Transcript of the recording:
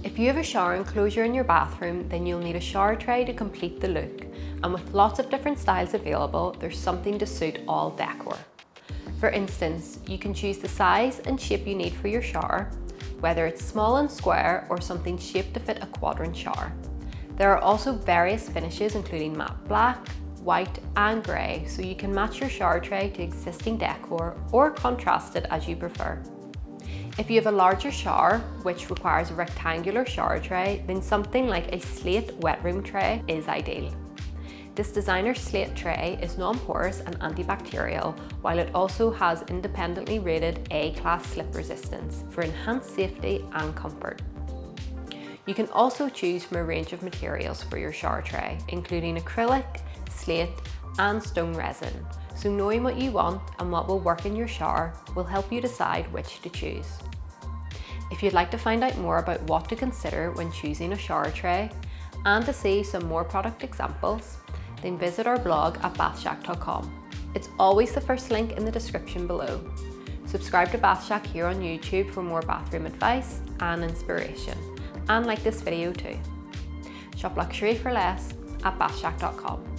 If you have a shower enclosure in your bathroom, then you'll need a shower tray to complete the look. And with lots of different styles available, there's something to suit all decor. For instance, you can choose the size and shape you need for your shower, whether it's small and square or something shaped to fit a quadrant shower. There are also various finishes including matte black, white and grey, so you can match your shower tray to existing decor or contrast it as you prefer. If you have a larger shower, which requires a rectangular shower tray, then something like a slate wet room tray is ideal. This designer slate tray is non-porous and antibacterial, while it also has independently rated A-class slip resistance for enhanced safety and comfort. You can also choose from a range of materials for your shower tray, including acrylic, slate and stone resin. So knowing what you want and what will work in your shower will help you decide which to choose. If you'd like to find out more about what to consider when choosing a shower tray and to see some more product examples, then visit our blog at bathshack.com. It's always the first link in the description below. Subscribe to Bathshack here on YouTube for more bathroom advice and inspiration, and like this video too. Shop luxury for less at bathshack.com.